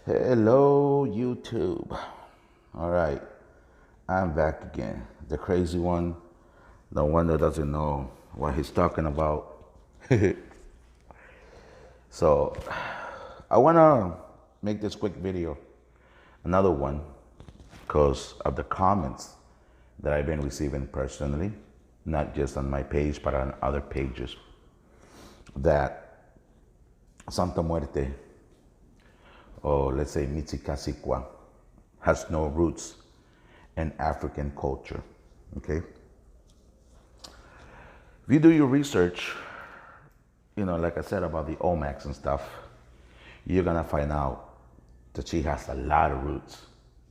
Hello, YouTube. All right, I'm back again. The crazy one, the one that doesn't know what he's talking about. So, I want to make this quick video, another one, because of the comments that I've been receiving personally, not just on my page, but on other pages, that Santa Muerte, or let's say Mitsikasикwa, has no roots in African culture. Okay? If you do your research, like I said about the Olmecs and stuff, you're gonna find out that she has a lot of roots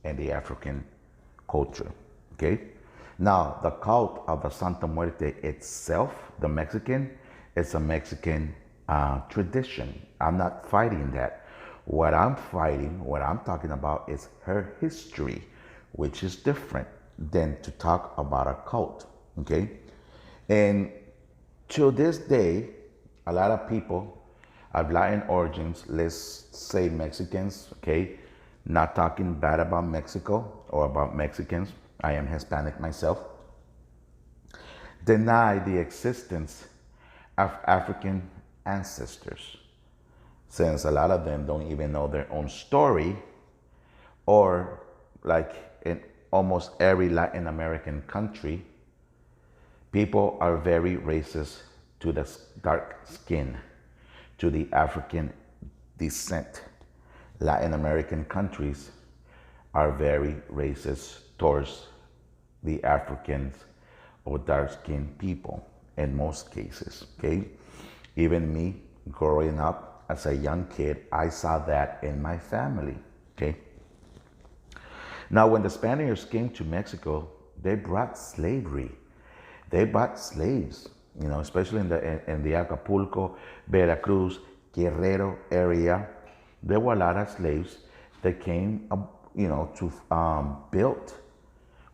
in the African culture. Okay? Now, the cult of the Santa Muerte itself, the Mexican, it's a Mexican tradition. I'm not fighting that. What I'm talking about is her history, which is different than to talk about a cult. Okay? And to this day, a lot of people of Latin origins, let's say Mexicans, okay, not talking bad about Mexico or about Mexicans, I am Hispanic myself, deny the existence of African ancestors, since a lot of them don't even know their own story, or like in almost every Latin American country, people are very racist to the dark skin, to the African descent. Latin American countries are very racist towards the Africans or dark-skinned people in most cases, okay? Even me, growing up as a young kid, I saw that in my family, okay? Now, when the Spaniards came to Mexico, they brought slavery. They brought slaves, especially in the Acapulco, Veracruz, Guerrero area. There were a lot of slaves that came, to built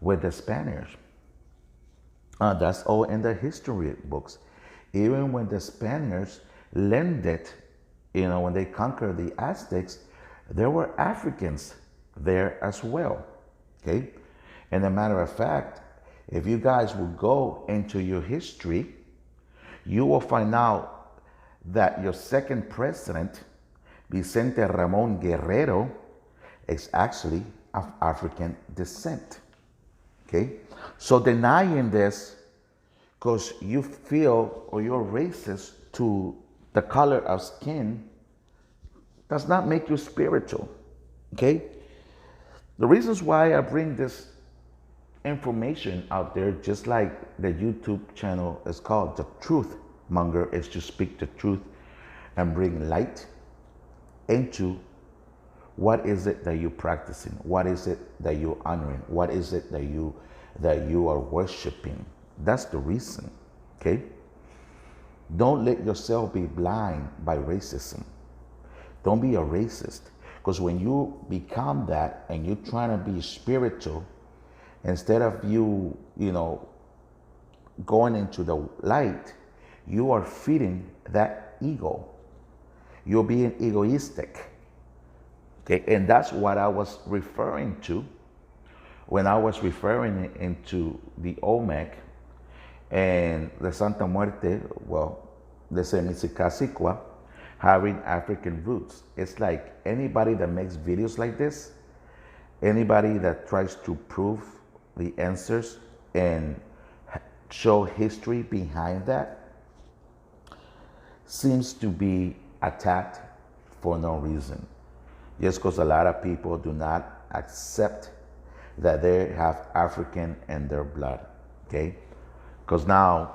with the Spaniards. That's all in the history books. Even when the Spaniards landed, when they conquered the Aztecs, there were Africans there as well. Okay? And a matter of fact, if you guys will go into your history, you will find out that your second president, Vicente Ramon Guerrero, is actually of African descent. Okay? So denying this because you feel or you're racist to the color of skin does not make you spiritual. Okay? The reasons why I bring this information out there, just like the YouTube channel is called The Truth Monger, is to speak the truth and bring light into what is it that you're practicing, what is it that you're honoring, what is it that you are worshiping. That's the reason. Okay? Don't let yourself be blind by racism. Don't be a racist, because when you become that and you're trying to be spiritual, instead of you going into the light, you are feeding that ego. You're being egoistic. Okay, and that's what I was referring to when I was referring into the Olmec and the Santa Muerte, well, let's say Mitsikasикwa, having African roots. It's like anybody that makes videos like this, anybody that tries to prove the answers and show history behind that, seems to be attacked for no reason. Just because a lot of people do not accept that they have African in their blood, okay? Because now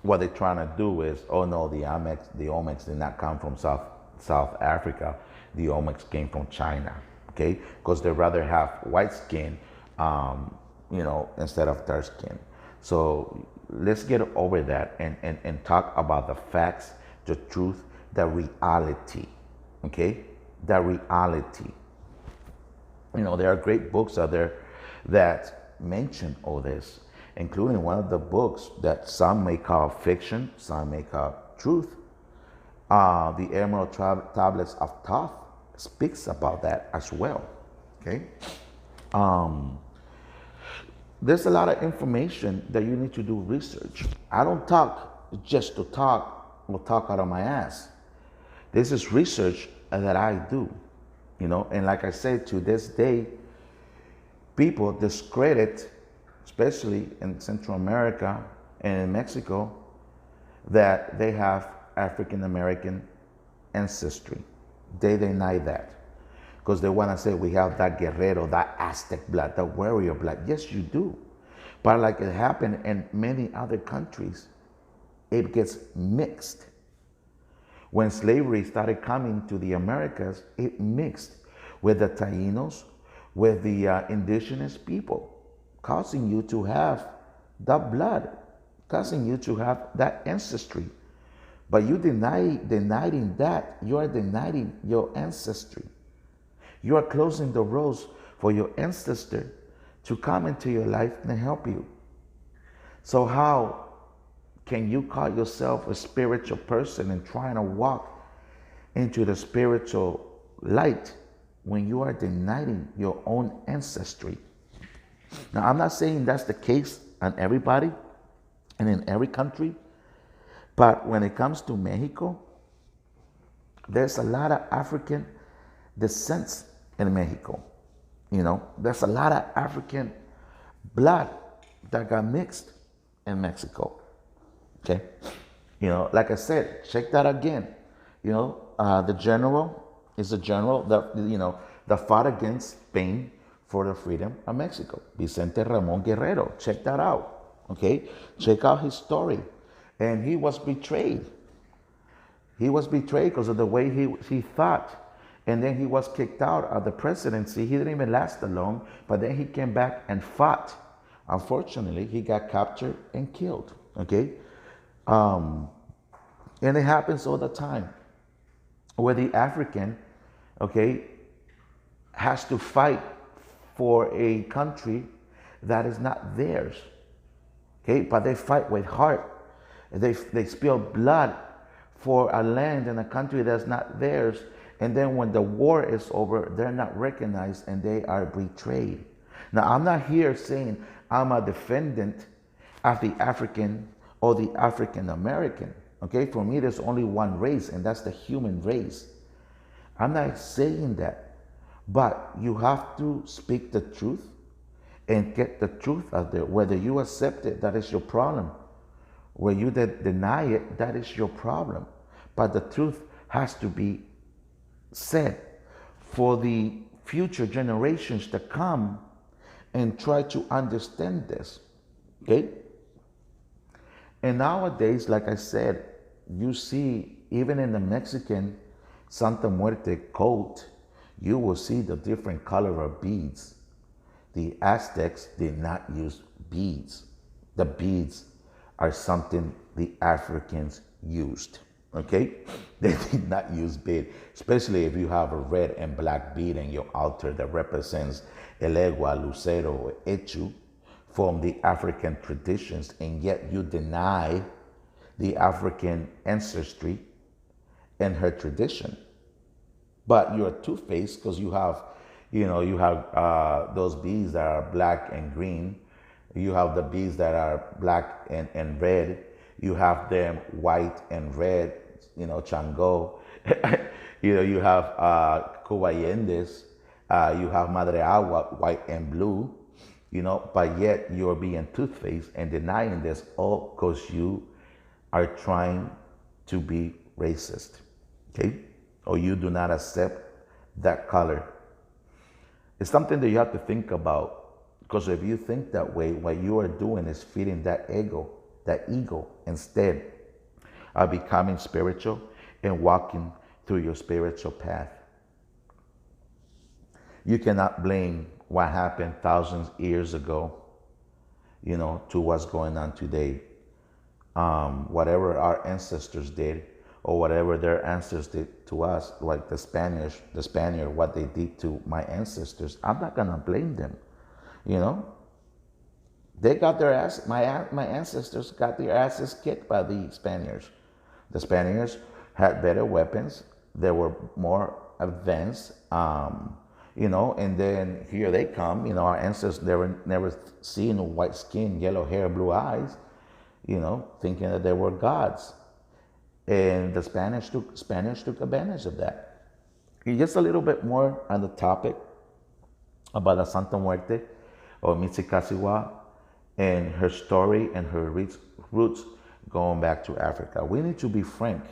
what they're trying to do is, oh no, the Olmecs did not come from South Africa. The Olmecs came from China, okay? Because they rather have white skin, instead of dark skin. So let's get over that and talk about the facts, the truth, the reality, okay? The reality. There are great books out there that mention all this, including one of the books that some may call fiction, some may call truth, the Emerald Tablets of Thoth, speaks about that as well. Okay. Um, there's a lot of information that you need to do research. I don't talk just to talk or talk out of my ass. This is research that I do, and like I said, to this day, people discredit, especially in Central America and in Mexico, that they have African American ancestry. They deny that because they want to say we have that Guerrero, that Aztec blood, that warrior blood. Yes, you do. But like it happened in many other countries, it gets mixed. When slavery started coming to the Americas, it mixed with the Tainos, with the indigenous people, causing you to have that blood, causing you to have that ancestry. But you denying that, you are denying your ancestry. You are closing the roads for your ancestor to come into your life and help you. So how can you call yourself a spiritual person and trying to walk into the spiritual light when you are denying your own ancestry? Now, I'm not saying that's the case on everybody and in every country, but when it comes to Mexico, there's a lot of African descents in Mexico. There's a lot of African blood that got mixed in Mexico. Okay, like I said, check that again. The general is a general that fought against Spain for the freedom of Mexico. Vicente Ramon Guerrero. Check that out. Okay, check out his story, and he was betrayed. He was betrayed because of the way he thought. And then he was kicked out of the presidency. He didn't even last long, but then he came back and fought. Unfortunately, he got captured and killed. Okay? And it happens all the time where the African, okay, has to fight for a country that is not theirs. Okay? But they fight with heart. They spill blood for a land and a country that's not theirs. And then when the war is over, they're not recognized and they are betrayed. Now, I'm not here saying I'm a defendant of the African or the African American. Okay, for me, there's only one race, and that's the human race. I'm not saying that, but you have to speak the truth and get the truth out there. Whether you accept it, that is your problem. Where you deny it, that is your problem. But the truth has to be said for the future generations to come and try to understand this. Okay? And nowadays, like I said, you see, even in the Mexican Santa Muerte coat, you will see the different color of beads. The Aztecs did not use beads. The beads are something the Africans used. Okay? They did not use bead, especially if you have a red and black bead in your altar that represents El Egua, Lucero, or Echu from the African traditions, and yet you deny the African ancestry and her tradition. But you're two-faced because you have those beads that are black and green. You have the beads that are black and red. You have them white and red, Chango. You have Cubayendes. You have Madre Agua, white and blue. But yet you're being toothpaste and denying this all because you are trying to be racist, okay? Or you do not accept that color. It's something that you have to think about, because if you think that way, what you are doing is feeding that ego, instead of becoming spiritual and walking through your spiritual path. You cannot blame what happened thousands of years ago, to what's going on today. Whatever our ancestors did, or whatever their ancestors did to us, like the Spaniard, what they did to my ancestors, I'm not gonna blame them. They got their ass. My ancestors got their asses kicked by the Spaniards. The Spaniards had better weapons. They were more advanced, and then here they come. Our ancestors never seen white skin, yellow hair, blue eyes, thinking that they were gods. And the Spanish took advantage of that. And just a little bit more on the topic about the Santa Muerte or Mitsikasiwa and her story and her roots going back to Africa. We need to be frank.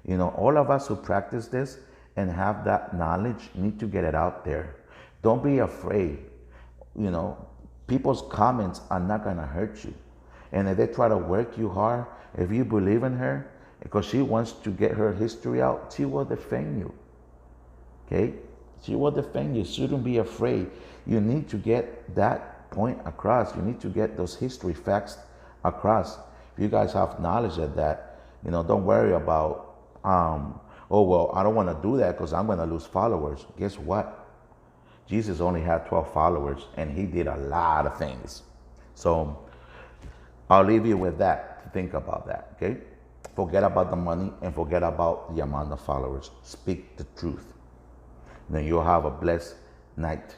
All of us who practice this and have that knowledge need to get it out there. Don't be afraid. People's comments are not going to hurt you. And if they try to work you hard, if you believe in her, because she wants to get her history out, she will defend you. Okay? She will defend you. You shouldn't be afraid. You need to get that point across. You need to get those history facts across. If you guys have knowledge of that, don't worry about, oh, well, I don't want to do that because I'm going to lose followers. Guess what? Jesus only had 12 followers, and he did a lot of things. So I'll leave you with that to think about that, okay? Forget about the money and forget about the amount of followers. Speak the truth. Then you'll have a blessed night.